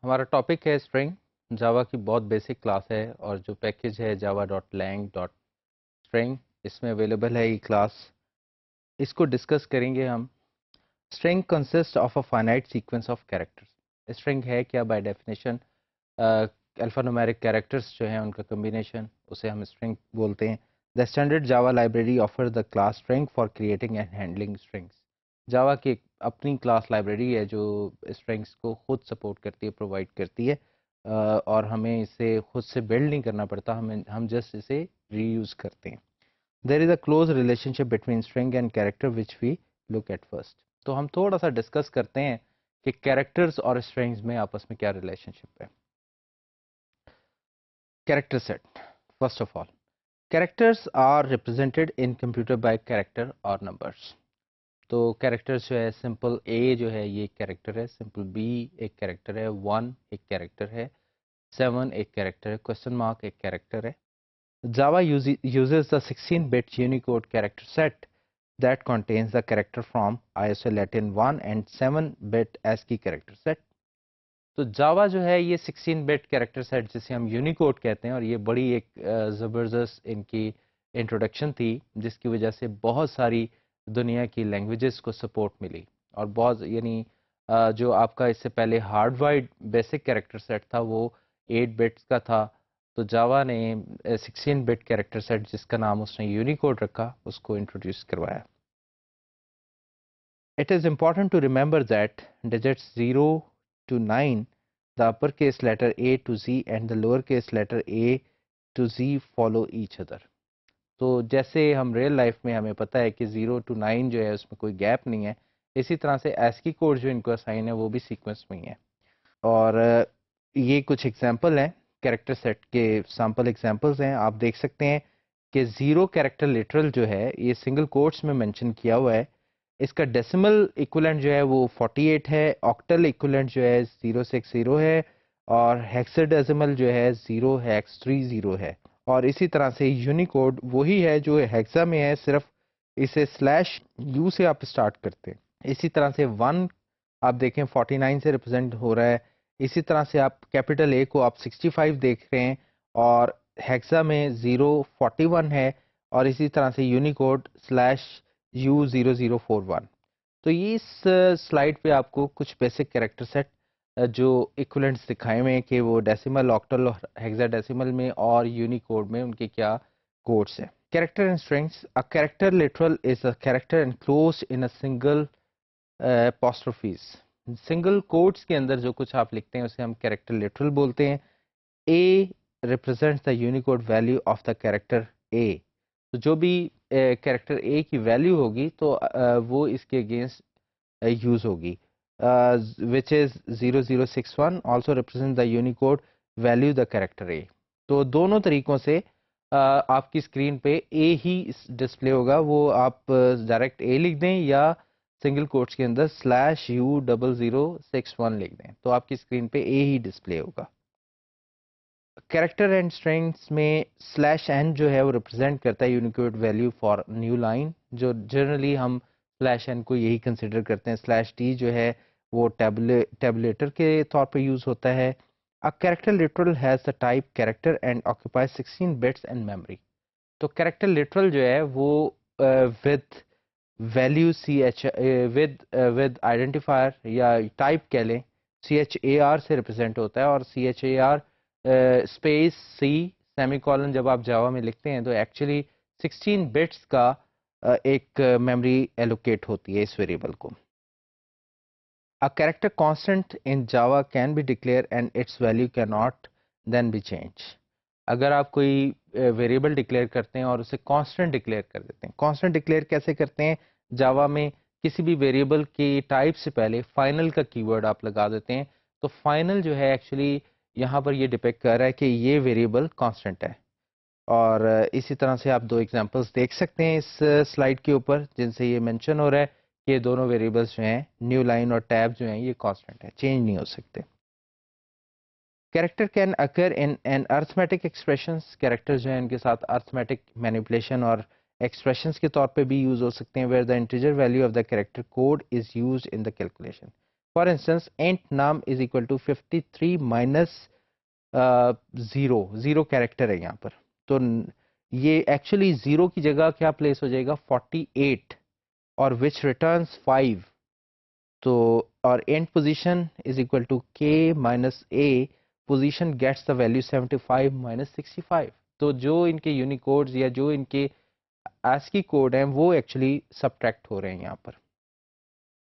ہمارا ٹاپک ہے اسٹرنگ جاوا کی بہت بیسک کلاس ہے اور جو پیکیج ہے java.lang.string اس میں اویلیبل ہے یہ کلاس. اس کو ڈسکس کریں گے ہم. String consist of a finite sequence of characters. String ہے کیا؟ By definition alpha numeric characters جو ہیں ان کا کمبینیشن، اسے ہم اسٹرنگ بولتے ہیں. The standard Java library offer the class string for creating and handling strings. Java کی اپنی کلاس لائبریری ہے جو اسٹرنگس کو خود سپورٹ کرتی ہے، پرووائڈ کرتی ہے، اور ہمیں اسے خود سے بلڈ نہیں کرنا پڑتا، ہم جسٹ اسے ری یوز کرتے ہیں. There is a close relationship between string and character which we look at first. تو ہم تھوڑا سا ڈسکس کرتے ہیں کہ کیریکٹرز اور اسٹرنگز میں آپس میں کیا ریلیشن شپ ہے. Character set. First of all characters are represented in computer by character اور نمبرس. تو کیریکٹر جو ہے سمپل اے جو ہے یہ ایک کیریکٹر ہے، سمپل بی ایک کیریکٹر ہے، 1 ایک کیریکٹر ہے، 7 ایک کیریکٹر ہے، کوشچن مارک ایک کیریکٹر ہے. Java uses the 16-bit Unicode character set that contains the character from ISO Latin 1 and 7-bit ASCII character set. تو جاوا جو ہے یہ 16-bit کیریکٹر سیٹ جسے ہم یونیکوڈ کہتے ہیں، اور یہ بڑی ایک زبردست ان کی انٹروڈکشن تھی جس کی وجہ سے بہت ساری دنیا کی لینگویجز کو سپورٹ ملی. اور بہت یعنی جو آپ کا اس سے پہلے hard wide basic character set تھا وہ 8 بٹس کا تھا. تو جاوا نے 16-bit کیریکٹر سیٹ جس کا نام اس نے یونیکوڈ رکھا اس کو انٹروڈیوس کروایا. It is important to remember that digits 0 to 9, the uppercase letter A to Z and the lowercase letter A to Z follow each other. تو جیسے ہم ریئل لائف میں ہمیں پتہ ہے کہ 0 to 9 جو ہے اس میں کوئی گیپ نہیں ہے، اسی طرح سے ایسکی کوڈ جو ان کو اسائن ہے وہ بھی سیکوینس میں ہی ہے. اور یہ کچھ ایگزامپل ہیں کیریکٹر سیٹ کے، سیمپل ایگزامپلز ہیں. آپ دیکھ سکتے ہیں کہ 0 کیریکٹر لٹرل جو ہے یہ سنگل کوٹس میں مینشن کیا ہوا ہے. اس کا ڈیسیمل ایکولنٹ جو ہے وہ 48 ہے، آکٹل ایکولنٹ جو ہے 060 ہے، اور ہیکسا ڈیسیمل جو ہے 0 ہیکس 30 ہے. اور اسی طرح سے یونیکوڈ وہی ہے جو ہیکسا میں ہے، صرف اسے سلیش یو سے آپ اسٹارٹ کرتے ہیں. اسی طرح سے 1 آپ دیکھیں 49 سے ریپرزینٹ ہو رہا ہے. اسی طرح سے آپ کیپٹل اے کو آپ 65 دیکھ رہے ہیں، اور ہیکسا میں 041 ہے، اور اسی طرح سے یونیکوڈ سلیش U0041. تو یہ اس سلائیڈ پہ آپ کو کچھ بیسک کیریکٹر سیٹ جو ایکولنٹس دکھائے ہوئے ہیں کہ وہ ڈیسیمل، آکٹل اور ہیکسا ڈیسیمل میں اور یونیکوڈ میں ان کے کیا کوڈس ہیں. Character and strings. A character literal is a character enclosed in a single apostrophes. Single quotes کے اندر جو کچھ آپ لکھتے ہیں اسے ہم کیریکٹر لٹرل بولتے ہیں. A represents the Unicode value of the character A. تو جو بھی کیریکٹر A کی ویلیو ہوگی تو وہ اس کے اگینسٹ یوز ہوگی. which is 0061 also represents the Unicode value the character A. تو دونوں طریقوں سے آپ کی اسکرین پہ A ہی ڈسپلے ہوگا، وہ آپ ڈائریکٹ A لکھ دیں یا سنگل کوٹس کے اندر /U0061 لکھ دیں تو آپ کی اسکرین پہ A ہی ڈسپلے ہوگا. کیریکٹر اینڈ اسٹرنگس میں /n جو ہے وہ ریپرزینٹ کرتا ہے Unicode value for new line. جو جنرلی ہم /n کو یہی کنسیڈر کرتے ہیں. /t جو ہے وہ ٹیبولیٹر کے طور پہ یوز ہوتا ہے. A character literal has the type character and occupies 16 bits in memory. تو کیریکٹر لٹرل جو ہے وہ with ویلیو ود آئیڈینٹیفائر یا ٹائپ کہہ لیں CHAR سے ریپرزینٹ ہوتا ہے. اور CHAR space C semi colon جب آپ جاوا میں لکھتے ہیں تو ایکچولی 16 بٹس کا ایک میموری ایلوکیٹ ہوتی ہے اس ویریبل کو. A character constant in Java can be declared and its value cannot then be changed. اگر آپ کوئی ویریبل ڈکلیئر کرتے ہیں اور اسے کانسٹنٹ ڈکلیئر کر دیتے ہیں. کانسٹنٹ ڈکلیئر کیسے کرتے ہیں؟ جاوا میں کسی بھی ویریبل کی ٹائپ سے پہلے فائنل کا کی ورڈ آپ لگا دیتے ہیں. تو فائنل جو ہے ایکچولی یہاں پر یہ ڈپیکٹ کر رہا ہے کہ یہ ویریبل کانسٹنٹ ہے. اور اسی طرح سے آپ دو ایگزامپلس دیکھ سکتے ہیں اس سلائیڈ کے اوپر جن سے یہ مینشن ہو رہا ہے کہ یہ دونوں ویریبلس جو ہیں نیو لائن اور ٹیب جو ہیں یہ کانسٹنٹ ہے، چینج نہیں ہو سکتے. Character can occur in an arithmetic expressions. Character جو ہیں ان کے ساتھ ارتھمیٹک مینیپولیشن اور ایکسپریشنس کے طور پہ بھی یوز ہو سکتے ہیں. Where the integer value of the character code is used in the calculation. For instance int num is equal to 53 minus zero character ہے یہاں پر. تو یہ ایکچولی زیرو کی جگہ کیا پلیس ہو جائے گا 48 اور وچ ریٹرنس 5. تو اور end position is equal to k minus a position gets the value 75 minus 65. تو جو ان کے یونیکوڈز یا جو ان کے ASCII کوڈ ہیں وہ ایکچولی سبٹریکٹ ہو رہے ہیں یہاں پر.